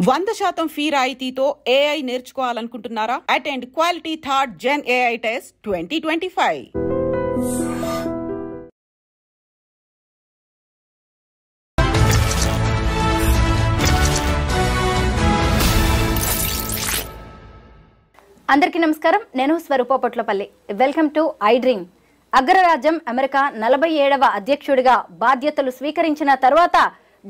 100% fee రాయితీతో AI నేర్చుకోవాలనుకుంటున్నారా? Attend quality third gen AI test 2025. అందరికీ నమస్కారం. నేను Swaroopa Potlapalli. Welcome to iDream. అగ్రరాజ్యం అమెరికా 47వ అధ్యక్షుడిగా బాధ్యతలు స్వీకరించిన తర్వాత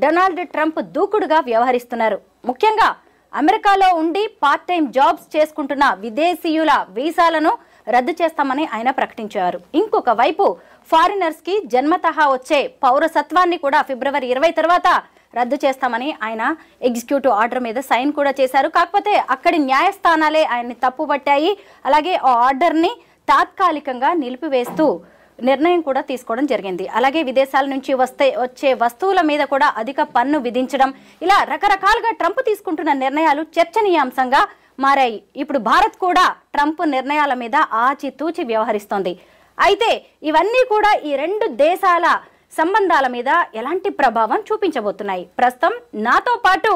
డొనాల్డ్ ట్రంప్ దూకుడుగా వ్యవహరిస్తున్నారు. ముఖ్యంగా అమెరికాలో ఉండి పార్ట్ టైం జాబ్స్ చేసుకుంటున్న విదేశీయుల వీసాలను రద్దు చేస్తామని ఆయన ప్రకటించారు. ఇంకొక వైపు ఫారినర్స్ కి జన్మతహా వచ్చే పౌరసత్వాన్ని కూడా ఫిబ్రవరి 20 తర్వాత రద్దు చేస్తామని ఆయన ఎగ్జిక్యూటివ్ ఆర్డర్ మీద సైన్ కూడా చేశారు. కాకపోతే అక్కడి న్యాయస్థానాలే ఆయన్ని తప్పుపట్టాయి. అలాగే ఆ ఆర్డర్ని తాత్కాలికంగా నిలిపివేస్తూ నిర్ణయం కూడా తీసుకోవడం జరిగింది. అలాగే విదేశాల నుంచి వచ్చే వస్తువుల మీద కూడా అధిక పన్ను విధించడం, ఇలా రకరకాలుగా ట్రంప్ తీసుకుంటున్న నిర్ణయాలు చర్చనీయాంశంగా మారాయి. ఇప్పుడు భారత్ కూడా ట్రంప్ నిర్ణయాల మీద ఆచితూచి వ్యవహరిస్తోంది. అయితే ఇవన్నీ కూడా ఈ రెండు దేశాల సంబంధాల మీద ఎలాంటి ప్రభావం చూపించబోతున్నాయి? ప్రస్తుతం నాతో పాటు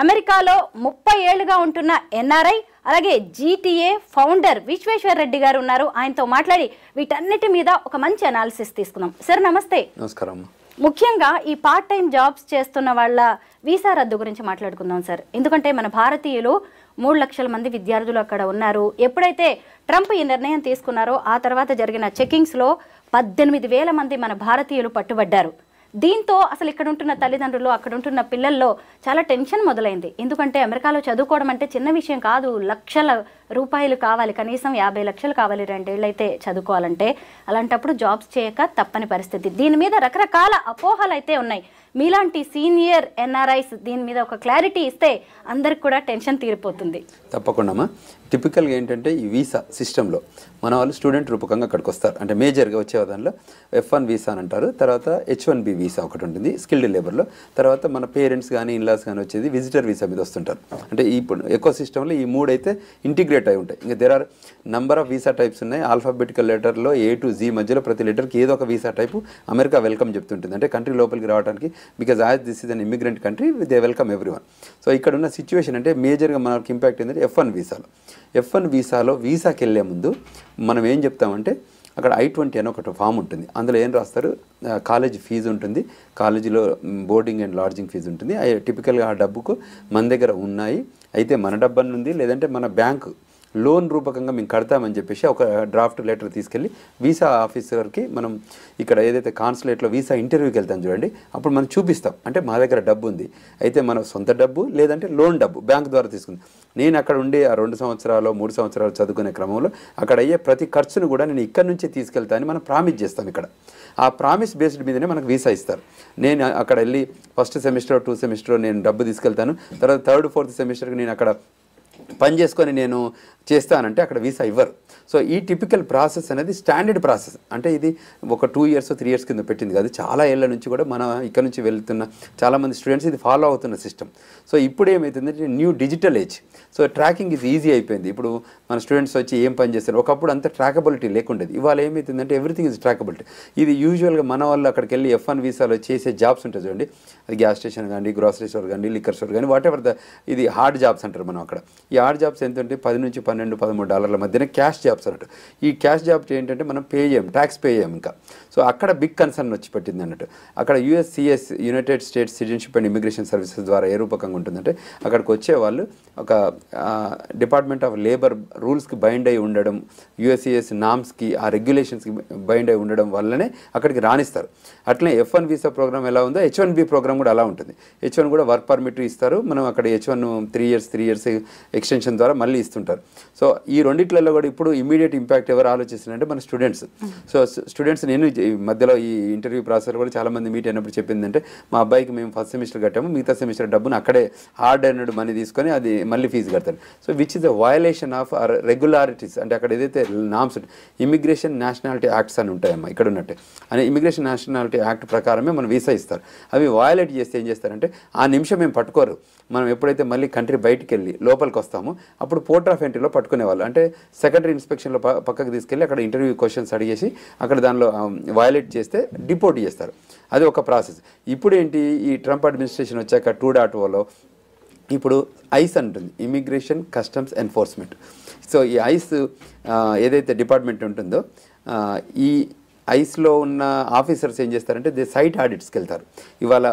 అమెరికాలో 30 ఏళ్లుగా ఉంటున్న ఎన్ఆర్ఐ అలాగే జీటీఏ ఫౌండర్ విశ్వేశ్వర్ రెడ్డి గారు ఉన్నారు. ఆయనతో మాట్లాడి వీటన్నిటి మీద ఒక మంచి అనాలిసిస్ తీసుకుందాం. సార్ నమస్తే. నమస్కారం. ముఖ్యంగా ఈ పార్ట్ టైం జాబ్స్ చేస్తున్న వాళ్ళ వీసా రద్దు గురించి మాట్లాడుకుందాం సార్. ఎందుకంటే మన భారతీయులు 3 లక్షల మంది విద్యార్థులు అక్కడ ఉన్నారు. ఎప్పుడైతే ట్రంప్ ఈ నిర్ణయం తీసుకున్నారో ఆ తర్వాత జరిగిన చెకింగ్స్లో 18,000 మంది మన భారతీయులు పట్టుబడ్డారు. దీంతో అసలు ఇక్కడ ఉంటున్న తల్లిదండ్రులు, అక్కడ ఉంటున్న పిల్లల్లో చాలా టెన్షన్ మొదలైంది. ఎందుకంటే అమెరికాలో చదువుకోవడం అంటే చిన్న విషయం కాదు. లక్షల రూపాయలు కావాలి, కనీసం 50 లక్షలు కావాలి 2 ఏళ్ళు అయితే చదువుకోవాలంటే. అలాంటప్పుడు జాబ్స్ చేయక తప్పని పరిస్థితి. దీని మీద రకరకాల అపోహలు అయితే ఉన్నాయి. మీలాంటి సీనియర్ ఎన్ఆర్ఐస్ దీని మీద ఒక క్లారిటీ ఇస్తే అందరికి కూడా టెన్షన్ తీరిపోతుంది. తప్పకుండా. టిపికల్గా ఏంటంటే ఈ వీసా సిస్టంలో మన వాళ్ళు స్టూడెంట్ రూపకంగా అక్కడికి వస్తారు. అంటే మేజర్గా వచ్చే దానిలో F1 వీసా అని అంటారు. తర్వాత H1B వీసా ఒకటి ఉంటుంది స్కిల్డ్ లేబర్లో. తర్వాత మన పేరెంట్స్ కానీ ఇన్లాస్ కానీ వచ్చేది విజిటర్ వీసా మీద వస్తుంటారు. అంటే ఇప్పుడు ఎకో సిస్టంలో ఈ 3 అయితే ఇంటిగ్రేట్ అయి ఉంటాయి. ఇంకా there are number of visa types ఉన్నాయి. ఆల్ఫాబెటికల్ లెటర్లో A to Z మధ్యలో ప్రతి లెటర్కి ఏదో ఒక వీసా టైపు అమెరికా వెల్కమ్ చెప్తుంటుంది. అంటే కంట్రీ లోపలికి రావడానికి, because as this is an immigrant country they welcome everyone. So ఇక్కడ ఉన్న సిచ్యువేషన్ అంటే మేజర్గా మనకి ఇంపాక్ట్ ఏంటంటే F1 వీసాలో వీసాకి వెళ్ళే ముందు మనం ఏం చెప్తామంటే అక్కడ I-20 అని ఒకటి ఫామ్ ఉంటుంది. అందులో ఏం రాస్తారు, కాలేజ్ ఫీజు ఉంటుంది, కాలేజీలో బోర్డింగ్ అండ్ లాడ్జింగ్ ఫీజు ఉంటుంది. టిపికల్గా ఆ డబ్బుకు మన దగ్గర ఉన్నాయి, అయితే మన డబ్బు ఉంది, లేదంటే మన బ్యాంకు లోన్ రూపకంగా మేము కడతామని చెప్పేసి ఒక డ్రాఫ్ట్ లెటర్ తీసుకెళ్ళి వీసా ఆఫీసర్కి మనం ఇక్కడ ఏదైతే కాన్సులేట్లో వీసా ఇంటర్వ్యూకి వెళ్తాం చూడండి, అప్పుడు మనం చూపిస్తాం. అంటే మా దగ్గర డబ్బు ఉంది, అయితే మన సొంత డబ్బు లేదంటే లోన్ డబ్బు బ్యాంక్ ద్వారా తీసుకుంది. నేను అక్కడ ఉండి ఆ 2 సంవత్సరాలు 3 సంవత్సరాలు చదువుకునే క్రమంలో అక్కడ అయ్యే ప్రతి ఖర్చును కూడా నేను ఇక్కడ నుంచే తీసుకెళ్తానని మనం ప్రామిస్ చేస్తాం. ఇక్కడ ఆ ప్రామిస్ బేస్డ్ మీదనే మనకు వీసా ఇస్తారు. నేను అక్కడ వెళ్ళి ఫస్ట్ సెమిస్టర్ 2 సెమిస్టర్ నేను డబ్బు తీసుకెళ్తాను, తర్వాత 3rd 4th సెమిస్టర్కి నేను అక్కడ పని చేసుకొని నేను చేస్తానంటే అక్కడ వీసా ఇవ్వరు. సో ఈ టిపికల్ ప్రాసెస్ అనేది స్టాండర్డ్ ప్రాసెస్. అంటే ఇది ఒక 2 years 3 years కింద పెట్టింది కాదు, చాలా ఏళ్ళ నుంచి కూడా మన ఇక్కడ నుంచి వెళ్తున్న చాలామంది స్టూడెంట్స్ ఇది ఫాలో అవుతున్న సిస్టమ్. సో ఇప్పుడు ఏమవుతుందంటే new digital age, so tracking ఇది ఈజీ అయిపోయింది. ఇప్పుడు మన స్టూడెంట్స్ వచ్చి ఏం పని చేస్తారు, ఒకప్పుడు అంత ట్రాకబిలిటీ లేకుండేది. ఇవాళ ఏమవుతుందంటే ఎవ్రీథింగ్ ఇస్ ట్రాకబిలిటీ. ఇది యూజువల్గా మన వాళ్ళు అక్కడికి వెళ్ళి F1 వీసాలో చేసే జాబ్స్ ఉంటుంది చూడండి, అది గ్యాస్ స్టేషన్ కానీ, గ్రాసరీ స్టోర్ కానీ, లిక్కర్ స్టోర్ కానీ, వాట్ ఎవర్ ఇది హార్డ్ జాబ్స్ అంటారు మనం అక్కడ. ఈ హార్డ్ జాబ్స్ ఎంత అంటే $10 నుంచి $12-13 మధ్యన క్యాష్ జాబ్స్ అన్నట్టు. ఈ క్యాష్ జాబ్స్ ఏంటంటే మనం పే చేయం, ట్యాక్స్ పే చేయం ఇంకా. సో అక్కడ బిగ్ కన్సర్న్ వచ్చి పెట్టింది అన్నట్టు. అక్కడ USCIS United states citizenship and immigration services ద్వారా ఏ రూపకంగా ఉంటుందంటే అక్కడికి వచ్చే వాళ్ళు ఒక డిపార్ట్మెంట్ ఆఫ్ లేబర్ రూల్స్కి బైండ్ అయి ఉండడం, USCIS నామ్స్కి ఆ రెగ్యులేషన్స్కి బైండ్ అయి ఉండడం వల్లనే అక్కడికి రాణిస్తారు. అట్లనే F1 వీసా ప్రోగ్రామ్ ఎలా ఉందో H1B ప్రోగ్రామ్ కూడా అలా ఉంటుంది. H1 కూడా వర్క్ పర్మిట్ ఇస్తారు, మనం అక్కడ H1 3 years ఎక్స్టెన్షన్ ద్వారా మళ్ళీ ఇస్తుంటారు. సో ఈ రెండిట్లలో కూడా ఇప్పుడు ఇమీడియట్ ఇంపాక్ట్ ఎవరు ఆలోచిస్తున్నారంటే మన స్టూడెంట్స్. సో స్టూడెంట్స్ నేను మధ్యలో ఈ ఇంటర్వ్యూ ప్రాసెస్ కూడా చాలామంది మీట్ అయినప్పుడు చెప్పిందంటే మా అబ్బాయికి మేము ఫస్ట్ సెమిస్టర్ కట్టాము, మిగతా సెమిస్టర్ డబ్బును అక్కడే హార్డ్ ఎర్న్డ్ మనీ తీసుకొని అది మళ్ళీ ఫీజు కడతాను. So which is the violation of regularities. అంటే అక్కడ ఏదైతే నామ్స్ ఇమిగ్రేషన్ నేషనాలిటీ యాక్ట్స్ అని ఉంటాయమ్మా ఇక్కడ ఉన్నట్టే, అని ఇమిగ్రేషన్ నేషనాలిటీ యాక్ట్ ప్రకారమే మనం వీసా ఇస్తారు. అవి వయలేట్ చేస్తే ఏం చేస్తారంటే ఆ నిమిషం మేము పట్టుకోరు. మనం ఎప్పుడైతే మళ్ళీ కంట్రీ బయటికి వెళ్ళి లోపలికి వస్తామో అప్పుడు పోర్ట్ ఆఫ్ ఎంట్రీలో పట్టుకునేవాళ్ళు. అంటే సెకండరీ ఇన్స్పెక్షన్లో పక్కకు తీసుకెళ్ళి అక్కడ ఇంటర్వ్యూ క్వశ్చన్స్ అడిగేసి అక్కడ దానిలో వయలేట్ చేస్తే డిపోర్ట్ చేస్తారు. అది ఒక ప్రాసెస్. ఇప్పుడు ఏంటి, ఈ ట్రంప్ అడ్మినిస్ట్రేషన్ వచ్చాక 2.0లో ఇప్పుడు ఐస్ అంటుంది, ఇమిగ్రేషన్ కస్టమ్స్ ఎన్ఫోర్స్మెంట్. సో ఈ ఐస్ ఏదైతే డిపార్ట్మెంట్ ఉంటుందో ఈ ఐస్లో ఉన్న ఆఫీసర్స్ ఏం చేస్తారంటే దే సైట్ ఆడిట్స్కి వెళ్తారు. ఇవాళ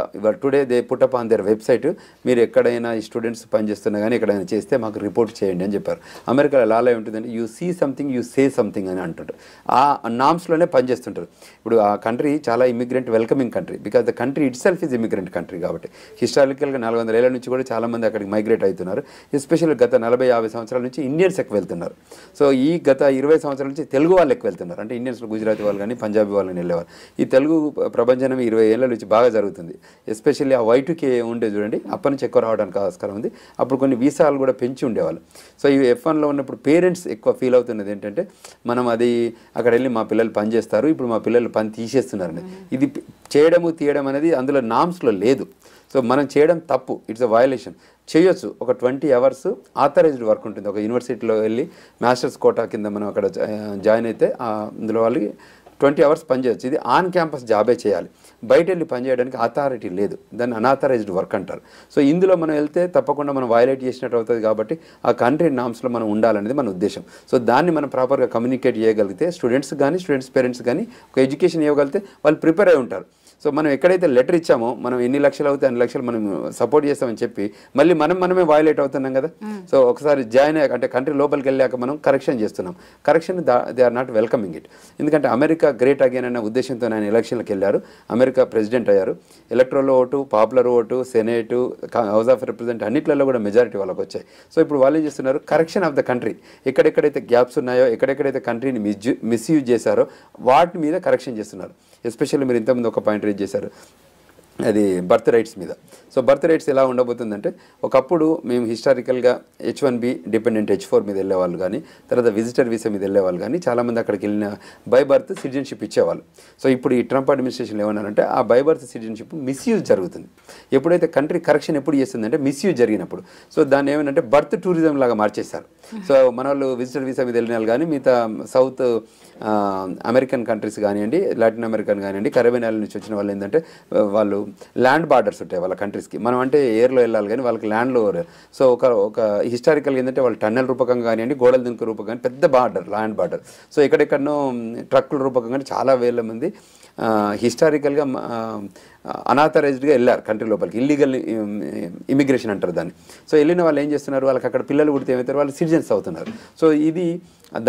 today they put up on their website, మీరు ఎక్కడైనా ఈ స్టూడెంట్స్ పనిచేస్తున్నా కానీ ఎక్కడైనా చేస్తే మాకు రిపోర్ట్ చేయండి అని చెప్పారు. అమెరికాలో లాలో ఏముంటుందంటే you see something you say something అని అంటుంటారు. ఆ నామ్స్లోనే పనిచేస్తుంటారు. ఇప్పుడు ఆ కంట్రీ చాలా immigrant welcoming country, because the country itself is immigrant country. కాబట్టి హిస్టారికల్గా 400 ఏళ్ల నుంచి కూడా చాలామంది అక్కడికి మైగ్రేట్ అవుతున్నారు. ఎస్పెషల్లీ గత 40-50 సంవత్సరాల నుంచి ఇండియన్స్ ఎక్కువ వెళ్తున్నారు. సో ఈ గత 20 సంవత్సరాల నుంచి తెలుగు వాళ్ళు ఎక్కువ వెళ్తున్నారు. అంటే ఇండియన్స్లో గుజరాతీ వాళ్ళు కానీ పంజాబీ వాళ్ళని వెళ్ళేవారు. ఈ తెలుగు ప్రపంచం 20 ఏళ్ళ నుంచి బాగా జరుగుతుంది. ఎస్పెషల్లీ ఆ Y2K ఉండే చూడండి, అప్పటి నుంచి ఎక్కువ రావడానికి ఆస్కారం ఉంది. అప్పుడు కొన్ని వీసాలు కూడా పెంచి ఉండేవాళ్ళు. సో ఈ F1లో ఉన్నప్పుడు పేరెంట్స్ ఎక్కువ ఫీల్ అవుతున్నది ఏంటంటే మనం అది అక్కడ వెళ్ళి మా పిల్లలు పని చేస్తారు, ఇప్పుడు మా పిల్లలు పని తీసేస్తున్నారని. ఇది చేయడము తీయడం అనేది అందులో నామ్స్లో లేదు. సో మనం చేయడం తప్పు, ఇట్స్ అ వయలేషన్. చేయొచ్చు. ఒక 20 hours ఆథరైజ్డ్ వర్క్ ఉంటుంది. ఒక యూనివర్సిటీలో వెళ్ళి మాస్టర్స్ కోటా కింద మనం అక్కడ జాయిన్ అయితే అందులో వాళ్ళకి 20 hours పనిచేయచ్చు. ఇది ఆన్ క్యాంపస్ జాబే చేయాలి. బయట వెళ్ళి పనిచేయడానికి అథారిటీ లేదు, దాన్ని అన్ఆథరైజ్డ్ వర్క్ అంటారు. సో ఇందులో మనం వెళ్తే తప్పకుండా మనం వయలేట్ చేసినట్టు అవుతుంది. కాబట్టి ఆ కంట్రీ నామ్స్లో మనం ఉండాలనేది మన ఉద్దేశం. సో దాన్ని మనం ప్రాపర్గా కమ్యూనికేట్ చేయగలిగితే స్టూడెంట్స్ కానీ స్టూడెంట్స్ పేరెంట్స్ కానీ ఒక ఎడ్యుకేషన్ ఇవ్వగలిగితే వాళ్ళు ప్రిపేర్ అయి ఉంటారు. సో మనం ఎక్కడైతే లెటర్ ఇచ్చామో మనం ఎన్ని లక్షలు అవుతే అన్ని లక్షలు మనం సపోర్ట్ చేస్తామని చెప్పి మళ్ళీ మనమే వయలేట్ అవుతున్నాం కదా. సో ఒకసారి జాయిన్ అయ్యాక అంటే కంట్రీ లోపలికి వెళ్ళాక మనం కరెక్షన్ చేస్తున్నాం. Correction they are not welcoming it. ఎందుకంటే అమెరికా గ్రేట్ అగైన్ అనే ఉద్దేశంతో ఆయన ఎలక్షన్లకు వెళ్ళారు. అమెరికా ప్రెసిడెంట్ అయ్యారు. Electoral vote, popular vote, senate, house of represent అన్నిట్లలో కూడా మెజారిటీ వాళ్ళకి వచ్చాయి. సో ఇప్పుడు వాళ్ళు ఏం చేస్తున్నారు, కరెక్షన్ ఆఫ్ ద కంట్రీ. ఎక్కడెక్కడైతే గ్యాప్స్ ఉన్నాయో, ఎక్కడెక్కడైతే కంట్రీని మిస్యూజ్ చేశారో వాటి మీద కరెక్షన్ చేస్తున్నారు. ఎస్పెషల్లీ మీరు ఇంతకుముందు ఒక పాయింట్ రేజ్ చేశారు, అది బర్త్ రైట్స్ మీద. సో బర్త్ రైట్స్ ఎలా ఉండబోతుందంటే ఒకప్పుడు మేము హిస్టారికల్గా H1B డిపెండెంట్ H4 మీద వెళ్ళేవాళ్ళు కానీ తర్వాత విజిటర్ వీసా మీద వెళ్ళేవాళ్ళు కానీ చాలామంది అక్కడికి వెళ్ళిన బై బర్త్ సిటిజన్షిప్ ఇచ్చేవాళ్ళు. సో ఇప్పుడు ఈ ట్రంప్ అడ్మినిస్ట్రేషన్లో ఏమన్నారంటే ఆ బై బర్త్ సిటిజన్షిప్ మిస్యూజ్ జరుగుతుంది. ఎప్పుడైతే కంట్రీ కరెక్షన్ ఎప్పుడు చేస్తుందంటే మిస్యూజ్ జరిగినప్పుడు. సో దాన్ని ఏమంటే బర్త్ టూరిజం లాగా మార్చేస్తారు. సో మన వాళ్ళు విజిటర్ వీసా మీద వెళ్ళిన వాళ్ళు కానీ మిగతా సౌత్ అమెరికన్ కంట్రీస్ కానివ్వండి, లాటిన్ అమెరికన్ కానివ్వండి, కరేబియన్ ఐలాండ్ నుంచి వచ్చిన వాళ్ళు ఏంటంటే వాళ్ళు ల్యాండ్ బార్డర్స్ ఉంటాయి వాళ్ళ కంట్రీస్కి. మనం అంటే ఎయిర్లో వెళ్ళాలి కానీ వాళ్ళకి ల్యాండ్లో. సో ఒక హిస్టారికల్ ఏంటంటే వాళ్ళు టన్నెల్ రూపకంగా కానివ్వండి, గోడల దింకు రూపకంగా పెద్ద బార్డర్, ల్యాండ్ బార్డర్. సో ఎక్కడెక్కడనో ట్రక్కుల రూపకంగా చాలా వేల మంది హిస్టారికల్గా అనాథరైజ్డ్గా వెళ్ళారు కంట్రీ లోపలికి. ఇల్లీగల్ ఇమిగ్రేషన్ అంటారు దాన్ని. సో వెళ్ళిన వాళ్ళు ఏం చేస్తున్నారు, వాళ్ళకి అక్కడ పిల్లలు పుడితే ఏమవుతారు, వాళ్ళు సిటిజన్స్ అవుతున్నారు. సో ఇది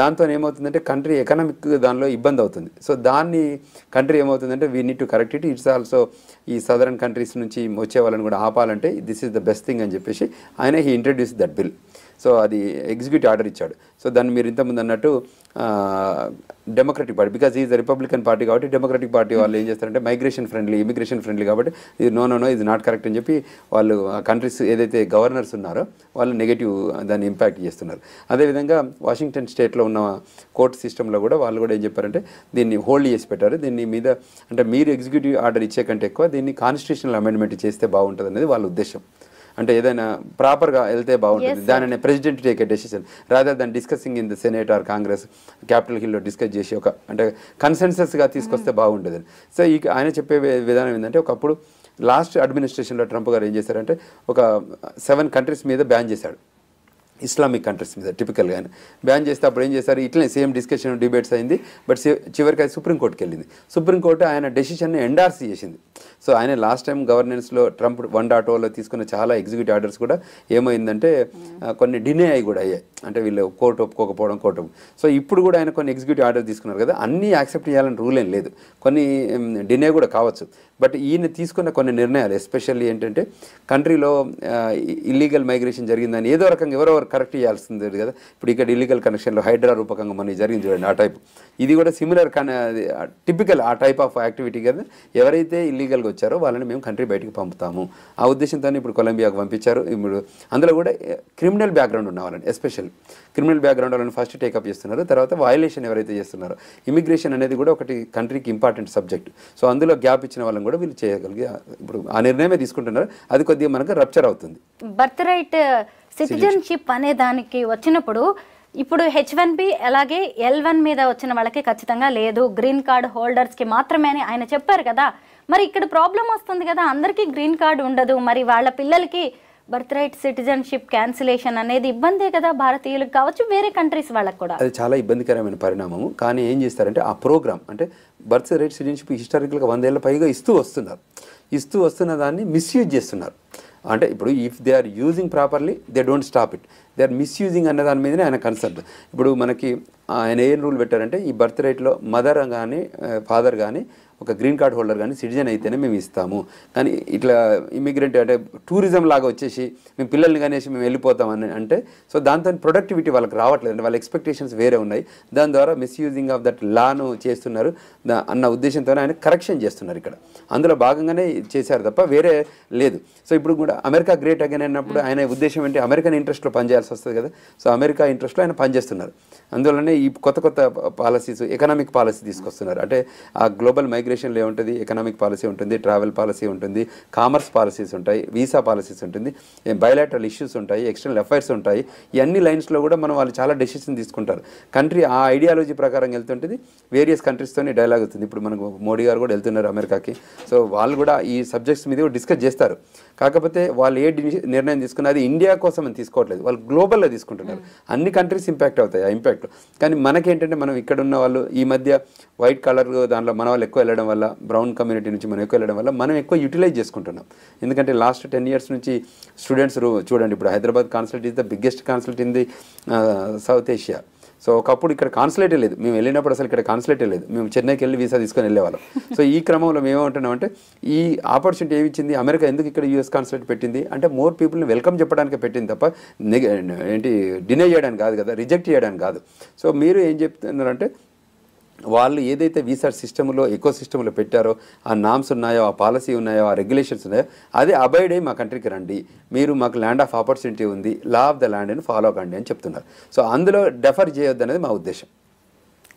దాంతో ఏమవుతుందంటే కంట్రీ ఎకనామిక్ దానిలో ఇబ్బంది అవుతుంది. సో దాన్ని కంట్రీ ఏమవుతుందంటే we need to correct it. It's also ఈ సదరన్ కంట్రీస్ నుంచి వచ్చే వాళ్ళని కూడా ఆపాలంటే this is the best thing అని చెప్పేసి ఆయన he introduce that bill. So అది ఎగ్జిక్యూటివ్ ఆర్డర్ ఇచ్చాడు. సో దాన్ని మీరు ఇంతకుముందు అన్నట్టు Democratic Party, because is Republican Party కాబట్టి డెమోక్రటిక్ పార్టీ వాళ్ళు ఏం చేస్తారంటే మైగ్రేషన్ ఫ్రెండ్లీ, ఇమిగ్రేషన్ ఫ్రెండ్లీ కాబట్టి ఇది నో ఇది నాట్ కరెక్ట్ అని చెప్పి వాళ్ళు ఆ కంట్రీస్ ఏదైతే గవర్నర్స్ ఉన్నారో వాళ్ళు నెగటివ్ దాన్ని ఇంపాక్ట్ చేస్తున్నారు. అదేవిధంగా వాషింగ్టన్ స్టేట్లో ఉన్న కోర్టు సిస్టంలో కూడా వాళ్ళు కూడా ఏం చెప్పారంటే దీన్ని హోల్డ్ చేసి పెట్టారు. దీని మీద అంటే మీరు ఎగ్జిక్యూటివ్ ఆర్డర్ ఇచ్చే కంటే ఎక్కువ దీన్ని కాన్స్టిట్యూషనల్ అమెండ్మెంట్ చేస్తే బాగుంటుంది అనేది వాళ్ళ ఉద్దేశం. అంటే ఏదైనా ప్రాపర్గా వెళ్తే బాగుంటుంది. దానిని president take a decision rather than discussing in the Senate or Congress Capitol హిల్లో డిస్కస్ చేసి ఒక అంటే కన్సెన్సస్గా తీసుకొస్తే బాగుంటుంది. సో ఈ ఆయన చెప్పే విధానం ఏంటంటే ఒకప్పుడు లాస్ట్ అడ్మినిస్ట్రేషన్లో ట్రంప్ గారు ఏం చేశారంటే ఒక 7 కంట్రీస్ మీద బ్యాన్ చేశాడు, ఇస్లామిక్ కంట్రీస్ మీద టిపికల్గా ఆయన బ్యాన్ చేస్తే అప్పుడు ఏం చేశారు, ఇట్లనే సేమ్ డిస్కషన్ డిబేట్స్ అయింది. బట్ చివరికి అది సుప్రీంకోర్టుకి వెళ్ళింది. సుప్రీంకోర్టు ఆయన డెసిషన్ని ఎండార్స్ చేసింది. సో ఆయన లాస్ట్ టైం గవర్నెన్స్లో ట్రంప్ 1.0లో తీసుకున్న చాలా ఎగ్జిక్యూటివ్ ఆర్డర్స్ కూడా ఏమైందంటే కొన్ని డినే అయ్యి కూడా అయ్యాయి. అంటే వీళ్ళు కోర్టు ఒప్పుకోకపోవడం కోర్టు. సో ఇప్పుడు కూడా ఆయన కొన్ని ఎగ్జిక్యూటివ్ ఆర్డర్ తీసుకున్నారు కదా, అన్నీ యాక్సెప్ట్ చేయాలని రూల్ ఏం లేదు, కొన్ని డినే కూడా కావచ్చు. బట్ ఈయన తీసుకున్న కొన్ని నిర్ణయాలు ఎస్పెషల్లీ ఏంటంటే కంట్రీలో ఇల్లీగల్ మైగ్రేషన్ జరిగిందని ఏదో రకంగా ఎవరెవరు కరెక్ట్ చేయాల్సింది కదా. ఇప్పుడు ఇక్కడ ఇల్లీగల్ కనెక్షన్లో హైడ్రా రూపకంగా మనకి జరిగింది చూడండి ఆ టైప్. ఇది కూడా సిమిలర్ టిపికల్ ఆ టైప్ ఆఫ్ యాక్టివిటీ కదా. ఎవరైతే ఇల్లీగల్గా వచ్చారో వాళ్ళని మేము కంట్రీ బయటికి పంపుతాము ఆ ఉద్దేశంతో ఇప్పుడు కొలంబియాకు పంపించారు. ఇప్పుడు అందులో కూడా క్రిమినల్ బ్యాక్గ్రౌండ్ ఉన్న వాళ్ళని ఎస్పెషల్లీ క్రిమినల్ బ్యాక్గ్రౌండ్ వాళ్ళని ఫస్ట్ టేకప్ చేస్తున్నారు. తర్వాత వయలేషన్ ఎవరైతే చేస్తున్నారో ఇమిగ్రేషన్ అనేది కూడా ఒకటి కంట్రీకి ఇంపార్టెంట్ సబ్జెక్ట్. సో అందులో గ్యాప్ ఇచ్చిన వాళ్ళని కూడా వీళ్ళు చేయగలిగి ఇప్పుడు ఆ నిర్ణయమే తీసుకుంటున్నారు. అది కొద్దిగా మనకు రప్చర్ అవుతుంది. బర్త్ రైట్ సిటిజన్షిప్ అనే దానికి వచ్చినప్పుడు ఇప్పుడు H1B అలాగే L1 మీద వచ్చిన వాళ్ళకి ఖచ్చితంగా లేదు, గ్రీన్ కార్డ్ హోల్డర్స్కి మాత్రమే అని ఆయన చెప్పారు కదా. మరి ఇక్కడ ప్రాబ్లం వస్తుంది కదా, అందరికీ గ్రీన్ కార్డు ఉండదు, మరి వాళ్ళ పిల్లలకి బర్త్ రైట్ సిటిజన్షిప్ క్యాన్సిలేషన్ అనేది ఇబ్బందే కదా భారతీయులకు కావచ్చు, వేరే కంట్రీస్ వాళ్ళకి కూడా. అది చాలా ఇబ్బందికరమైన పరిణామము. కానీ ఏం చేస్తారంటే ఆ ప్రోగ్రామ్ అంటే బర్త్ రైట్ సిటిజన్షిప్ హిస్టారికల్గా 100 ఏళ్ళ పైగా ఇస్తూ వస్తున్న దాన్ని మిస్యూజ్ చేస్తున్నారు. అంటే ఇప్పుడు if they are using properly they don't stop it, they are misusing అనే దాని మీదనే ఆయన కన్సర్న్. ఇప్పుడు మనకి ఆయన ఏం రూల్ పెట్టారంటే ఈ బర్త్ రైట్లో మదర్ కానీ ఫాదర్ కానీ ఒక గ్రీన్ కార్డ్ హోల్డర్ కానీ సిటిజన్ అయితేనే మేము ఇస్తాము. కానీ ఇట్లా ఇమిగ్రెంట్ అంటే టూరిజం లాగా వచ్చేసి మేము పిల్లల్ని కనేసి మేము వెళ్ళిపోతామని అంటే సో దాంతో ప్రొడక్టివిటీ వాళ్ళకి రావట్లేదు, అంటే వాళ్ళ ఎక్స్పెక్టేషన్స్ వేరే ఉన్నాయి. దాని ద్వారా మిస్యూజింగ్ ఆఫ్ దట్ లాను చేస్తున్నారు అన్న ఉద్దేశంతో ఆయన కరెక్షన్ చేస్తున్నారు ఇక్కడ. అందులో భాగంగానే చేశారు తప్ప వేరే లేదు. సో ఇప్పుడు కూడా అమెరికా గ్రేట్ అగైన్ అన్నప్పుడు ఆయన ఉద్దేశం ఏంటి, అమెరికన్ ఇంట్రెస్ట్లో పనిచేయాల్సి వస్తుంది కదా. సో అమెరికా ఇంట్రెస్ట్లో ఆయన పనిచేస్తున్నారు. అందువల్లనే ఈ కొత్త పాలసీస్ ఎకనామిక్ పాలసీ తీసుకొస్తున్నారు. అంటే ఆ గ్లోబల్ మైగ్రేషన్లో ఏముంటుంది, ఎకనామిక్ పాలసీ ఉంటుంది, ట్రావెల్ పాలసీ ఉంటుంది, కామర్స్ పాలసీస్ ఉంటాయి, వీసా పాలసీస్ ఉంటుంది, బయలాటరల్ ఇష్యూస్ ఉంటాయి, ఎక్స్టర్నల్ అఫైర్స్ ఉంటాయి. ఈ అన్ని లైన్స్లో కూడా వాళ్ళు చాలా డెసిషన్ తీసుకుంటారు. కంట్రీ ఆ ఐడియాలజీ ప్రకారం వెళ్తుంటుంది. వేరియస్ కంట్రీస్తోనే డైలాగ్ అవుతుంది. ఇప్పుడు మనకు మోడీ గారు కూడా వెళ్తున్నారు అమెరికాకి. సో వాళ్ళు కూడా ఈ సబ్జెక్ట్స్ మీద కూడా డిస్కస్ చేస్తారు. కాకపోతే వాళ్ళు ఏ నిర్ణయం తీసుకున్నా అది ఇండియా కోసం అని తీసుకోవట్లేదు, వాళ్ళు గ్లోబల్లో తీసుకుంటున్నారు. అన్ని కంట్రీస్ ఇంపాక్ట్ అవుతాయి ఆ ఇంపాక్ట్. కానీ మనకేంటంటే మనం ఇక్కడ ఉన్న వాళ్ళు ఈ మధ్య వైట్ కలర్ దాంట్లో మన వాళ్ళు ఎక్కువ వెళ్ళడం వల్ల, బ్రౌన్ కమ్యూనిటీ నుంచి మనం ఎక్కువ వెళ్ళడం వల్ల మనం ఎక్కువ యూటిలైజ్ చేసుకుంటున్నాం. ఎందుకంటే లాస్ట్ 10 years నుంచి స్టూడెంట్స్ చూడండి, ఇప్పుడు Hyderabad consulate is the biggest consulate in the south Asia. So ఒకప్పుడు ఇక్కడ కాన్సులేటే లేదు, మేము వెళ్ళినప్పుడు అసలు ఇక్కడ కాన్సులేటే లేదు, మేము చెన్నైకి వెళ్ళి వీసా తీసుకొని వెళ్ళేవాళ్ళం. సో ఈ క్రమంలో మేము ఏమంటున్నామంటే ఈ ఆపర్చునిటీ ఏమి ఇచ్చింది అమెరికా, ఎందుకు ఇక్కడ యూఎస్ కాన్సులేట్ పెట్టింది అంటే మోర్ పీపుల్ని వెల్కమ్ చెప్పడానికి పెట్టింది తప్ప డినై చేయడానికి కాదు కదా, రిజెక్ట్ చేయడానికి కాదు. సో మీరు ఏం చెప్తున్నారంటే వాళ్ళు ఏదైతే వీసా సిస్టంలో ఎకో సిస్టంలో పెట్టారో ఆ నామ్స్ ఉన్నాయో, ఆ పాలసీ ఉన్నాయో, ఆ రెగ్యులేషన్స్ ఉన్నాయో అదే అబైడ్ అయ్యి మా కంట్రీకి రండి, మీరు మాకు ల్యాండ్ ఆఫ్ ఆపర్చునిటీ ఉంది, లా ఆఫ్ ద ల్యాండ్ అని ఫాలో కండి అని చెప్తున్నారు. సో అందులో డెఫర్ చేయొద్దు అనేది మా ఉద్దేశం.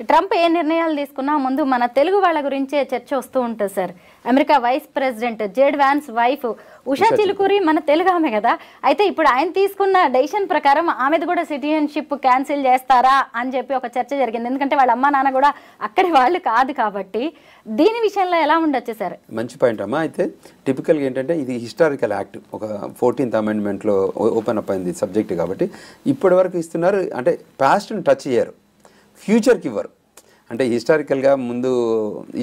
ట్రంప్ ఏ నిర్ణయాలు తీసుకున్నా ముందు మన తెలుగు వాళ్ళ గురించే చర్చ వస్తూ ఉంటుంది sir. America vice president JD Vance wife Usha Chilukuri మన తెలుగు ఆమె కదా. అయితే ఇప్పుడు ఆయన తీసుకున్న డెసిషన్ ప్రకారం ఆమెది కూడా సిటిజన్షిప్ క్యాన్సిల్ చేస్తారా అని చెప్పి ఒక చర్చ జరిగింది. ఎందుకంటే వాళ్ళ అమ్మా నాన్న కూడా అక్కడి వాళ్ళు కాదు కాబట్టి దీని విషయంలో ఎలా ఉండొచ్చు సార్? మంచి పాయింట్ అమ్మా. అయితే టిపికల్గా ఏంటంటే ఇది హిస్టారికల్ యాక్ట్, ఒక 14th Amendmentలో ఓపెన్ అప్ అయింది సబ్జెక్ట్ కాబట్టి ఇప్పటి వరకు ఇస్తున్నారు. అంటే పాస్ట్ని టచ్ చేయరు, ఫ్యూచర్కి ఇవ్వరు. అంటే హిస్టారికల్గా ముందు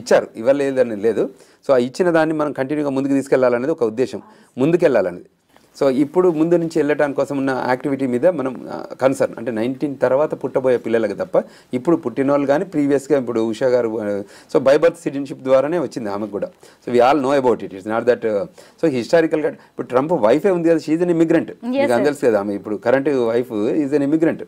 ఇచ్చారు, ఇవ్వలేదని లేదు. సో ఆ ఇచ్చిన దాన్ని మనం కంటిన్యూగా ముందుకు తీసుకెళ్లాలనేది ఒక ఉద్దేశం, ముందుకెళ్ళాలనేది. సో ఇప్పుడు ముందు నుంచి వెళ్ళటానికి కోసం ఉన్న యాక్టివిటీ మీద మనం కన్సర్న్. అంటే 19 తర్వాత పుట్టబోయే పిల్లలకి తప్ప ఇప్పుడు పుట్టిన వాళ్ళు కానీ ప్రీవియస్గా ఇప్పుడు ఉషా గారు సో బై బర్త్ సిటిజన్షిప్ ద్వారానే వచ్చింది ఆమెకు కూడా. So we all know about it, it's not that. So హిస్టారికల్గా ఇప్పుడు ట్రంప్ వైఫే ఉంది కదా, షీజ్ అన్ ఇమిగ్రెంట్, మీకు అని తెలుసు కదా. ఆమె ఇప్పుడు current wife is an immigrant.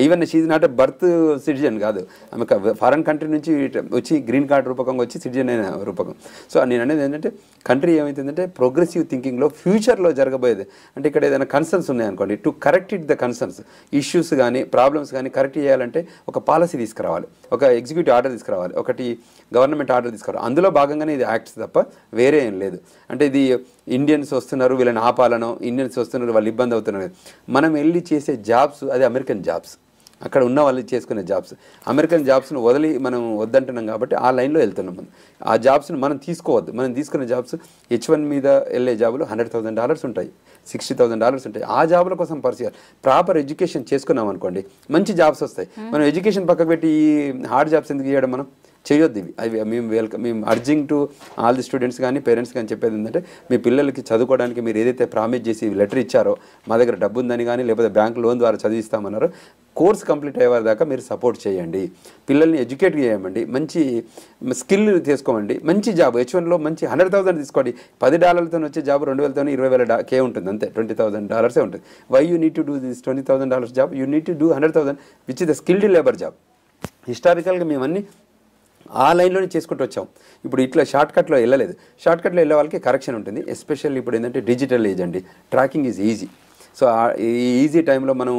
Even she's not a birth citizen కాదు, ఆమె ఫారెన్ కంట్రీ నుంచి వచ్చి గ్రీన్ కార్డ్ రూపకంగా వచ్చి సిటిజన్ అయిన రూపకం. సో నేను అనేది ఏంటంటే కంట్రీ ఏమవుతుందంటే ప్రోగ్రెసివ్ థింకింగ్లో ఫ్యూచర్లో జరగబోయేది. అంటే ఇక్కడ ఏదైనా కన్సర్న్స్ ఉన్నాయనుకోండి, to correct it the concerns issues కానీ ప్రాబ్లమ్స్ కానీ కరెక్ట్ చేయాలంటే ఒక పాలసీ తీసుకురావాలి, ఒక ఎగ్జిక్యూటివ్ ఆర్డర్ తీసుకురావాలి, ఒకటి గవర్నమెంట్ ఆర్డర్ తీసుకురావాలి. అందులో భాగంగానే ఇది యాక్ట్స్ తప్ప వేరే ఏం లేదు. అంటే ఇది ఇండియన్స్ వస్తున్నారు వీళ్ళని ఆపాలనో, ఇండియన్స్ వస్తున్నారు వాళ్ళు ఇబ్బంది అవుతున్నారు. మనం వెళ్ళి చేసే జాబ్స్ అది అమెరికన్ జాబ్స్, అక్కడ ఉన్న వాళ్ళు చేసుకునే జాబ్స్. అమెరికన్ జాబ్స్ను వదిలి మనం వద్దంటున్నాం కాబట్టి ఆ లైన్లో వెళ్తున్నాం. మనం ఆ జాబ్స్ని మనం తీసుకోవద్దు. మనం తీసుకునే జాబ్స్ H1 మీద వెళ్ళే జాబులు $100,000 ఉంటాయి, $60,000 ఉంటాయి. ఆ జాబుల కోసం పరిచయాలు ప్రాపర్ ఎడ్యుకేషన్ చేసుకున్నాం అనుకోండి, మంచి జాబ్స్ వస్తాయి. మనం ఎడ్యుకేషన్ పక్కకు పెట్టి ఈ హార్డ్ జాబ్స్ ఎందుకు చేయడం, మనం చేయొద్దు ఇవి. అవి మేము urging to all the students కానీ పేరెంట్స్ కానీ చెప్పేది ఏంటంటే మీ పిల్లలకి చదువుకోవడానికి మీరు ఏదైతే ప్రామిస్ చేసి లెటర్ ఇచ్చారో, మా దగ్గర డబ్బు ఉందని కానీ లేకపోతే బ్యాంక్ లోన్ ద్వారా చదివిస్తామన్నారో, కోర్స్ కంప్లీట్ అయ్యేవారి దాకా మీరు సపోర్ట్ చేయండి, పిల్లల్ని ఎడ్యుకేట్ చేయమండి, మంచి స్కిల్ తీసుకోమండి, మంచి జాబ్ H1లో మంచి $100,000 తీసుకోండి. $10 వచ్చే జాబ్ 2,000 $20,000 ఉంటుంది, అంతే $20,000 ఉంటుంది. Why you need to do this $20,000 job, you need to do $100,000 which is the skilled labour job. హిస్టారికల్గా మేమన్నీ ఆ లైన్లోనే చేసుకుంటూ వచ్చాం. ఇప్పుడు ఇట్లా షార్ట్కట్లో వెళ్ళలేదు. షార్ట్కట్లో వెళ్ళే వాళ్ళకి కరెక్షన్ ఉంటుంది. ఎస్పెషల్లీ ఇప్పుడు ఏంటంటే డిజిటల్ ఏజ్ అండి, ట్రాకింగ్ ఈజ్ ఈజీ. సో ఈ ఈజీ టైంలో మనం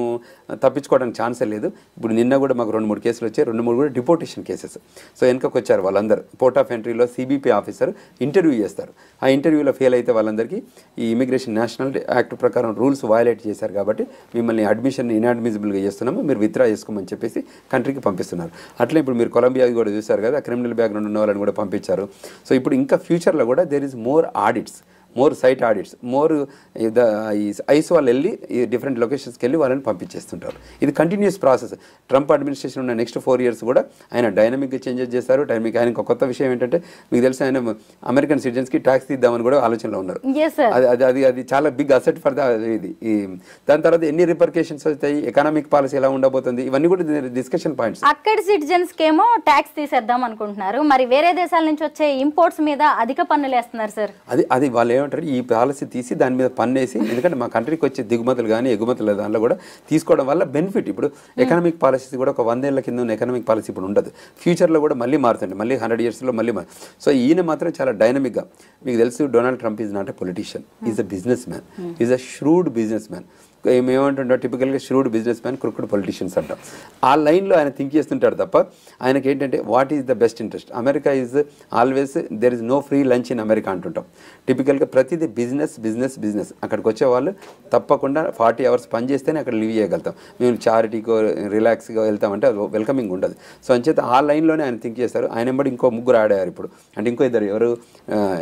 తప్పించుకోవడానికి ఛాన్సే లేదు. ఇప్పుడు నిన్న కూడా మాకు 2-3 కేసులు వచ్చాయి, 2-3 కూడా డిపోర్టేషన్ కేసెస్. సో వెనకకు వచ్చారు వాళ్ళందరూ. పోర్ట్ ఆఫ్ ఎంట్రీలో CBP ఆఫీసర్ ఇంటర్వ్యూ చేస్తారు. ఆ ఇంటర్వ్యూలో ఫెయిల్ అయితే వాళ్ళందరికీ ఈ ఇమిగ్రేషన్ నేషనల్ యాక్ట్ ప్రకారం రూల్స్ వయలేట్ చేశారు కాబట్టి మిమ్మల్ని అడ్మిషన్ ఇన్అడ్మిసిబుల్గా చేస్తున్నాము, మీరు విత్డ్రా చేసుకోమని చెప్పేసి కంట్రీకి పంపిస్తున్నారు. అట్లా ఇప్పుడు మీరు కొలంబియాకి కూడా చూశారు కదా, క్రిమినల్ బ్యాక్గ్రౌండ్ ఉన్న వాళ్ళని కూడా పంపించారు. సో ఇప్పుడు ఇంకా ఫ్యూచర్లో కూడా there is more audits. More site audits, more ICE వాళ్ళు వెళ్ళి డిఫరెంట్ లొకేషన్స్కి వెళ్ళి వాళ్ళని పంపించేస్తుంటారు. ఇది కంటిన్యూస్ ప్రాసెస్. ట్రంప్ అడ్మినిస్ట్రేషన్ ఉన్న నెక్స్ట్ 4 years కూడా ఆయన డైనమిక్గా చేంజెస్ చేస్తారు. ఆయన ఒక కొత్త విషయం ఏంటంటే మీకు తెలిసి ఆయన అమెరికన్ సిటిజన్స్కి ట్యాక్స్ తీద్దామని కూడా ఆలోచనలో ఉన్నారు. అది చాలా బిగ్ అసెట్ ఫర్ ఇది. దాని తర్వాత ఎన్ని రిపర్కేషన్స్ వస్తాయి, ఎకనామిక్ పాలసీ ఎలా ఉండబోతుంది, ఇవన్నీ కూడా డిస్కషన్ పాయింట్స్. అక్కడ సిటిజన్స్ కేమో ట్యాక్స్ తీసేద్దాం అనుకుంటున్నారు, మరి వేరే దేశాల నుంచి వచ్చే ఇంపోర్ట్స్ మీద అధిక పన్నులు వేస్తున్నారు సార్. అది వాళ్ళు ఏమంటారు, ఈ పాలసీ తీసి దాని మీద పన్నేసి, ఎందుకంటే మా కంట్రీకి వచ్చే దిగుమతులు కానీ ఎగుమతులు దానిలో కూడా తీసుకోవడం వల్ల బెనిఫిట్. ఇప్పుడు ఎకనామిక్ పాలసీ కూడా ఒక 100 ఏళ్ల కింద ఉన్న ఎకనామిక్ పాలసీ ఇప్పుడు ఉండదు, ఫ్యూచర్లో కూడా మళ్ళీ మారుతుంది, మళ్ళీ 100 yearsలో మళ్ళీ సో ఈయన మాత్రం చాలా డైనమిక్గా. మీకు తెలుసు Donald Trump is not a politician, is a business man, is a shrewd business man. ఏమంటుంటాం టిపికల్గా shrewd business man, crooked politicians అంటాం. ఆ లైన్లో ఆయన థింక్ చేస్తుంటాడు తప్ప ఆయనకి ఏంటంటే what is the best interest. America is always there is no free lunch in America అంటుంటాం. టిపికల్గా ప్రతిదీ బిజినెస్ బిజినెస్ బిజినెస్. అక్కడికి వచ్చే వాళ్ళు తప్పకుండా 40 hours పని చేస్తేనే అక్కడ లివ్ చేయగలుగుతాం. మేము చారిటీకో రిలాక్స్గా వెళ్తామంటే అది వెల్కమింగ్ ఉండదు. సో అంచేత ఆ లైన్లోనే ఆయన థింక్ చేస్తారు. ఆయన ఎంబడి ఇంకో 3 ఆడారు ఇప్పుడు, అంటే ఇంకో 2 ఎవరు,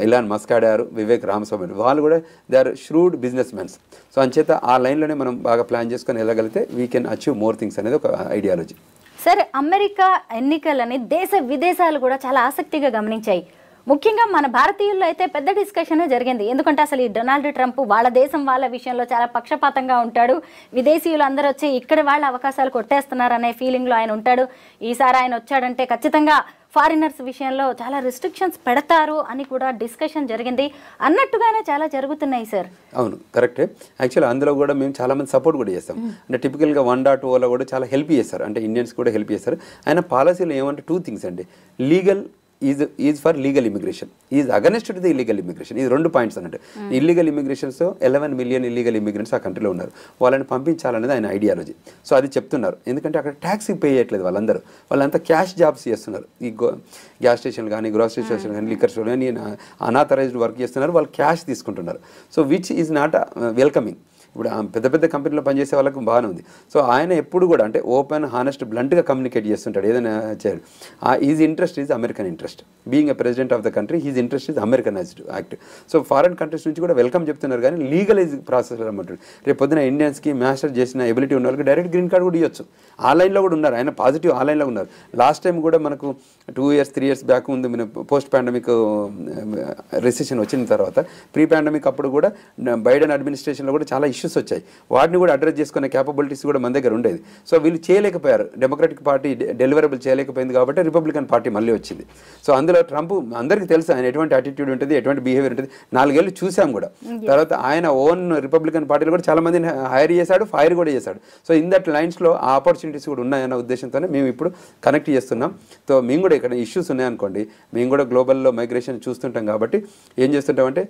ఎలాన్ మస్క్ ఆడారు, వివేక్ రామస్వామి, వాళ్ళు కూడా they are shrewd business mens. So అంచేత ఆ లైన్లోనే మనం బాగా ప్లాన్ చేసుకొని వెళ్ళగలిగితే we can achieve more things అనేది ఒక ఐడియాలజీ. సరే, అమెరికా ఎన్నికలని దేశ విదేశాలు కూడా చాలా ఆసక్తిగా గమనించాయి. ముఖ్యంగా మన భారతీయుల్లో అయితే పెద్ద డిస్కషన్ జరిగింది. ఎందుకంటే అసలు ఈ డొనాల్డ్ ట్రంప్ వాళ్ళ దేశం వాళ్ళ విషయంలో చాలా పక్షపాతంగా ఉంటాడు, విదేశీయులు అందరూ వచ్చి ఇక్కడ వాళ్ళ అవకాశాలు కొట్టేస్తున్నారనే ఫీలింగ్లో ఆయన ఉంటాడు. ఈసారి ఆయన వచ్చాడంటే ఖచ్చితంగా ఫారినర్స్ విషయంలో చాలా రిస్ట్రిక్షన్స్ పెడతారు అని కూడా డిస్కషన్ జరిగింది. అన్నట్టుగానే చాలా జరుగుతున్నాయి సార్. అవును, కరెక్టే. యాక్చువల్లీ అందులో కూడా మేము చాలామంది సపోర్ట్ కూడా చేస్తాం. అంటే టిపికల్గా 1.0లో కూడా చాలా హెల్ప్ చేస్తారు, అంటే ఇండియన్స్ కూడా హెల్ప్ చేస్తారు. ఆయన పాలసీలో ఏమంటే 2 things అండి. Legal is for legal immigration, is against to the illegal immigration. ఇది 2 points అన్నట్టు. Illegal immigrations 11 million illegal immigrants ఆ కంట్రీలో ఉన్నారు, వాళ్ళని పంపించాలనేది ఆయన ఐడియాలజీ. సో అది చెప్తున్నారు, ఎందుకంటే అక్కడ ట్యాక్స్ పే చేయట్లేదు వాళ్ళందరూ, వాళ్ళంతా క్యాష్ జాబ్స్ చేస్తున్నారు. ఈ గ్యాస్ స్టేషన్ కానీ, గ్రోసరీ స్టేషన్ కానీ, లిక్కర్ స్టోర్ కానీ అనాథరైజ్డ్ వర్క్ చేస్తున్నారు, వాళ్ళు క్యాష్ తీసుకుంటున్నారు. So which is not welcoming. ఇప్పుడు పెద్ద పెద్ద కంపెనీలో పనిచేసే వాళ్ళకు బాగానే ఉంది. సో ఆయన ఎప్పుడు కూడా అంటే ఓపెన్, హానెస్ట్, బ్లంట్గా కమ్యూనికేట్ చేస్తుంటాడు ఏదైనా చేయాలి. Is interest is American interest. Being a president of the country, his interest is Americanized act. So foreign countries నుంచి కూడా వెల్కమ్ చెప్తున్నారు, కానీ లీగలైజ్ ప్రాసెస్ రమ్మంటాడు. రేపు పొద్దున ఇండియన్స్ మాస్టర్ చేసిన ఎబిలిటీ ఉన్న వాళ్ళకి డైరెక్ట్ గ్రీన్ కార్డ్ కూడా ఇవ్వచ్చు. ఆ లైన్లో కూడా ఉన్నారు, ఆయన పాజిటివ్ ఆ లైన్లో ఉన్నారు. లాస్ట్ టైం కూడా మనకు 2 years 3 years బ్యాక్ ఉంది, మన పోస్ట్ పాండమిక్ రిసెషన్ వచ్చిన తర్వాత ప్రీ పాండమిక్ అప్పుడు కూడా బైడెన్ అడ్మినిస్ట్రేషన్లో కూడా చాలా ఇష్యూస్ వచ్చాయి. వాటిని కూడా అడ్రస్ చేసుకునే క్యాపబిలిటీస్ కూడా మన దగ్గర ఉండేది. సో వీళ్ళు చేయలేకపోయారు, డెమోక్రాటిక్ పార్టీ డెలివరబుల్ చేయలేకపోయింది కాబట్టి రిపబ్లికన్ పార్టీ మళ్ళీ వచ్చింది. సో అందులో ట్రంప్ అందరికీ తెలుసు ఆయన ఎటువంటి యాటిట్యూడ్ ఉంటుంది, ఎటువంటి బిహేవియర్ ఉంటుంది. 4 ఏళ్ళు చూసాం కూడా. తర్వాత ఆయన ఓన్ రిపబ్లికన్ పార్టీలో కూడా చాలా మందిని హైర్ చేశాడు, ఫైర్ కూడా చేశాడు. సో ఇన్ దట్ లైన్స్లో ఆ ఆపర్చునిటీస్ కూడా ఉన్నాయన్న ఉద్దేశంతోనే మేము ఇప్పుడు కనెక్ట్ చేస్తున్నాం. సో మేము కూడా ఇక్కడ ఇష్యూస్ ఉన్నాయనుకోండి, మేము కూడా గ్లోబల్లో మైగ్రేషన్ చూస్తుంటాం కాబట్టి ఏం చేస్తుంటామంటే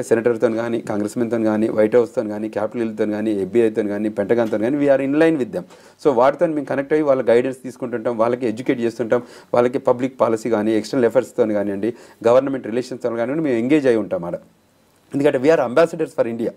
సెనేటర్తో కానీ, కాంగ్రెస్మెన్తో కానీ, వైట్ హౌస్తో కానీ, క్యాపిటల్ హిల్తో కానీ, FBI కానీ, పెంటగాన్తో కానీ we are in line with them. So వాటితో మేము కనెక్ట్ అయ్యి వాళ్ళ గైడెన్స్ తీసుకుంటుంటాం, వాళ్ళకి ఎడ్యుకేట్ చేస్తుంటాం, వాళ్ళకి పబ్లిక్ పాలసీ కానీ, ఎక్స్టర్నల్ అఫైర్స్తో కానివ్వండి, గవర్నమెంట్ రిలేషన్స్తో కానివ్వండి మేము ఎంగేజ్ అయి ఉంటాం అక్కడ. ఎందుకంటే we are ambassadors for India.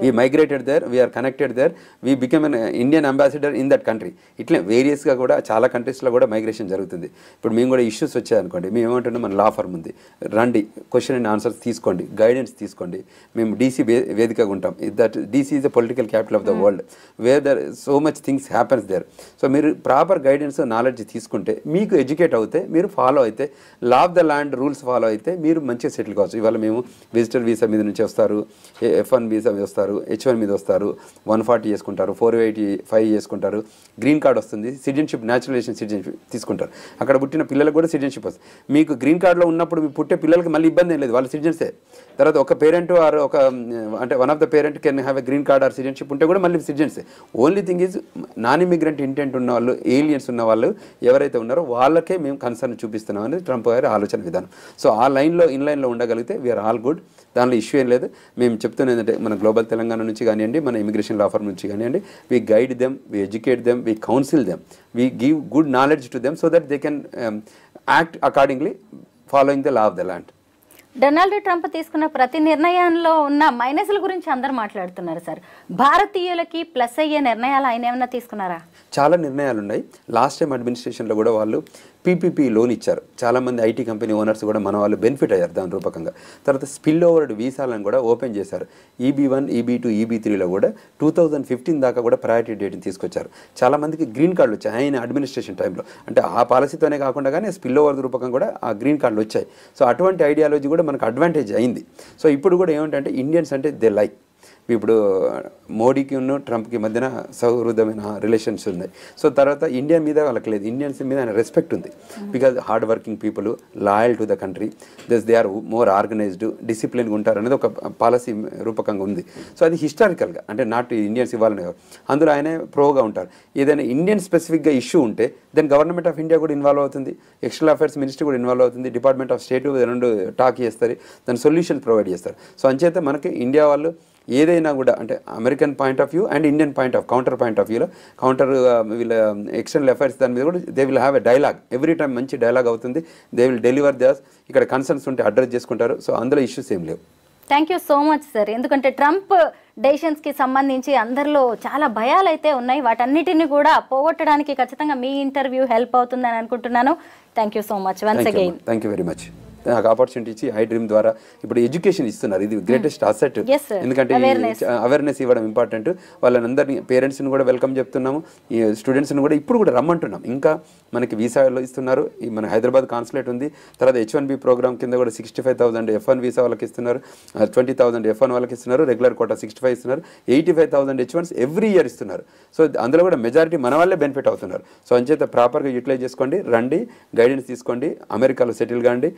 We migrated there, we are connected there, we became an Indian ambassador in that country. ఇట్లా వేరియస్గా కూడా చాలా కంట్రీస్లో కూడా మైగ్రేషన్ జరుగుతుంది. ఇప్పుడు మేము కూడా ఇష్యూస్ వచ్చాయనుకోండి, మేము ఏమంటున్నాం, మన లా ఫర్మ్ ఉంది, రండి క్వశ్చన్ అండ్ ఆన్సర్స్ తీసుకోండి, గైడెన్స్ తీసుకోండి. మేము DC వేదికగా ఉంటాం. That DC is the political capital of the world, where there so much things happens there. So మీరు ప్రాపర్ గైడెన్స్, నాలెడ్జ్ తీసుకుంటే, మీకు ఎడ్యుకేట్ అవుతే, మీరు ఫాలో అయితే, law of the land rules follow అయితే మీరు మంచిగా సెటిల్ కావచ్చు. ఇవాళ మేము విజిటర్ వీసా మీద నుంచి వస్తారు, F1 వీసా వస్తారు, H1 మీద వస్తారు, 140 చేసుకుంటారు, 485 చేసుకుంటారు, గ్రీన్ కార్డ్ వస్తుంది, సిటిజన్షిప్, న్యాచురలైజేషన్ సిటిజన్షిప్ తీసుకుంటారు. అక్కడ పుట్టిన పిల్లలకు కూడా సిటిజన్షిప్ వస్తుంది. మీకు గ్రీన్ కార్డులో ఉన్నప్పుడు మీ పుట్టే పిల్లలకి మళ్ళీ ఇబ్బంది ఏం లేదు, వాళ్ళు సిటిజన్సే. తర్వాత ఒక పేరెంట్ ఆర్ ఒక అంటే one of the parent can have a green card or citizenship ఉంటే కూడా మళ్ళీ సిటిజన్సే. Only thing is non immigrant intent ఉన్న వాళ్ళు, ఏలియన్స్ ఉన్న వాళ్ళు ఎవరైతే ఉన్నారో వాళ్ళకే మేము కన్సర్న్ చూపిస్తున్నాం అనేది ట్రంప్ గారి ఆలోచన విధానం. సో ఆ లైన్లో, ఇన్ లైన్లో ఉండగలిగితే వీఆర్ ఆల్ గుడ్, దానిలో ఇష్యూ ఏం లేదు. మేము చెప్తున్నది ఏంటంటే మన గ్లోబల్ తెలంగాణ నుంచి కానివ్వండి, మన ఇమిగ్రేషన్ లా ఫర్మ్ నుంచి కానివ్వండి, we guide them, we educate them, we counsel them, we give good knowledge to them so that they can act accordingly following the law of the land. Donald Trump తీసుకున్న ప్రతి నిర్ణయంలో ఉన్న మైనస్ల గురించి అందరూ మాట్లాడుతున్నారు sir. భారతీయులకి plus అయ్యే నిర్ణయాలు ఆయన ఏమైనా తీసుకున్నారా? చాలా నిర్ణయాలు ఉన్నాయి. లాస్ట్ టైం అడ్మినిస్ట్రేషన్లో కూడా వాళ్ళు పీపీపీ లోన్ ఇచ్చారు. చాలామంది ఐటీ కంపెనీ ఓనర్స్ కూడా మన వాళ్ళు బెనిఫిట్ అయ్యారు దాని రూపకంగా. తర్వాత స్పిల్ ఓవర్డ్ వీసాలను కూడా ఓపెన్ చేశారు. EB1, EB2, EB3లో కూడా 2015 దాకా కూడా ప్రయారిటీ డేట్ని తీసుకొచ్చారు. చాలామందికి గ్రీన్ కార్డులు వచ్చాయి ఆయన అడ్మినిస్ట్రేషన్ టైంలో. అంటే ఆ పాలసీతోనే కాకుండా కానీ స్పిల్ ఓవర్ రూపకంగా కూడా ఆ గ్రీన్ కార్డులు వచ్చాయి. సో అటువంటి ఐడియాలజీ కూడా మనకు అడ్వాంటేజ్ అయింది. సో ఇప్పుడు కూడా ఏమిటంటే ఇండియన్స్ అంటే దే లైక్. ఇప్పుడు మోడీకి ఉన్న ట్రంప్కి మధ్యన సౌహృదమైన రిలేషన్స్ ఉన్నాయి. సో తర్వాత ఇండియా మీద వాళ్ళకి లేదు, ఇండియన్స్ మీద ఆయన రెస్పెక్ట్ ఉంది. Because hard working people, loyal to the country, they are more organised, డిసిప్లిన్గా ఉంటారు అనేది ఒక పాలసీ రూపకంగా ఉంది. సో అది హిస్టారికల్గా అంటే నాట్ ఇండియన్స్ ఇవ్వాలని అందులో ఆయనే ప్రోగా ఉంటారు. ఏదైనా ఇండియన్ స్పెసిఫిక్గా ఇష్యూ ఉంటే దెన్ గవర్నమెంట్ ఆఫ్ ఇండియా కూడా ఇన్వాల్వ్ అవుతుంది, ఎక్స్టర్నల్ అఫైర్స్ మినిస్ట్రీ కూడా ఇన్వాల్వ్ అవుతుంది, డిపార్ట్మెంట్ ఆఫ్ స్టేట్ రెండు టాక్ చేస్తారు, దాని సొల్యూషన్ ప్రొవైడ్ చేస్తారు. సో అంచేత మనకి ఇండియా వాళ్ళు ఏదైనా కూడా అంటే American point of view and Indian point of counter point of వ్యూలో కౌంటర్ వీళ్ళ ఎక్స్టర్నల్ అఫైర్స్ దాని మీద కూడా they will have a dialogue. Every time మంచి డైలాగ్ అవుతుంది. దే విల్ డెలివర్ దస్. ఇక్కడ కన్సర్న్స్ ఉంటే అడ్రస్ చేసుకుంటారు. సో అందులో ఇష్యూస్ ఏం లేవు. Thank you so much sir. ఎందుకంటే ట్రంప్ డెసిషన్స్కి సంబంధించి అందరిలో చాలా భయాలు అయితే ఉన్నాయి. వాటన్నిటిని కూడా పోగొట్టడానికి ఖచ్చితంగా మీ ఇంటర్వ్యూ హెల్ప్ అవుతుందని అనుకుంటున్నాను. Thank you so much once again. Thank you very much. నాకు ఆపర్చునిటీ ఇచ్చి iDream ద్వారా ఇప్పుడు ఎడ్యుకేషన్ ఇస్తున్నారు. ఇది గ్రేటెస్ట్ అసెట్. ఎందుకంటే అవేర్నెస్ ఇవ్వడం ఇంపార్టెంట్. వాళ్ళందరినీ పేరెంట్స్ని కూడా వెల్కమ్ చెప్తున్నాము, ఈ స్టూడెంట్స్ని కూడా ఇప్పుడు కూడా రమ్మంటున్నాం. ఇంకా మనకి వీసాలో ఇస్తున్నారు. మన హైదరాబాద్ కాన్సులేట్ ఉంది. తర్వాత H1B ప్రోగ్రామ్ కింద కూడా 65,000 F1 వీసా వాళ్ళకి ఇస్తున్నారు, 20,000 F1 వాళ్ళకి ఇస్తున్నారు, రెగ్యులర్ కోటా 65 ఇస్తున్నారు, 85,000 H1s ఎవ్రీ ఇయర్ ఇస్తున్నారు. సో అందులో కూడా మెజారిటీ మన వాళ్ళే బెనిఫిట్ అవుతున్నారు. సో అంచేత ప్రాపర్గా యూటిలైజ్ చేసుకోండి, రండి, గైడెన్స్ తీసుకోండి, అమెరికాలో సెటిల్ కాండి,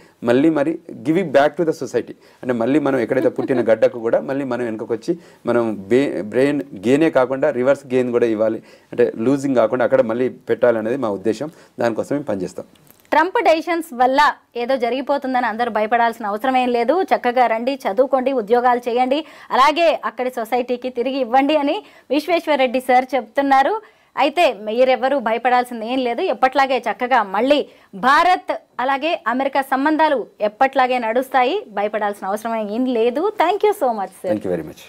మరి give it back to the society. అంటే మళ్ళీ మనం ఎక్కడైతే పుట్టిన గడ్డకు కూడా మళ్ళీ మనం వెనుకకు వచ్చి మనం బ్రెయిన్ గెయినే కాకుండా రివర్స్ గెయిన్ కూడా ఇవ్వాలి. అంటే లూజింగ్ కాకుండా అక్కడ మళ్ళీ పెట్టాలనేది మా ఉద్దేశం. దానికోసం మేము పనిచేస్తాం. ట్రంప్ డెసిషన్స్ వల్ల ఏదో జరిగిపోతుందని అందరూ భయపడాల్సిన అవసరం ఏం లేదు. చక్కగా రండి, చదువుకోండి, ఉద్యోగాలు చేయండి, అలాగే అక్కడి సొసైటీకి తిరిగి ఇవ్వండి అని విశ్వేశ్వరరెడ్డి సార్ చెప్తున్నారు. అయితే మీరెవరూ భయపడాల్సింది ఏం లేదు. ఎప్పట్లాగే చక్కగా మళ్ళీ భారత్ అలాగే అమెరికా సంబంధాలు ఎప్పట్లాగే నడుస్తాయి. భయపడాల్సిన అవసరం ఏం లేదు. Thank you so much sir. Thank you very much.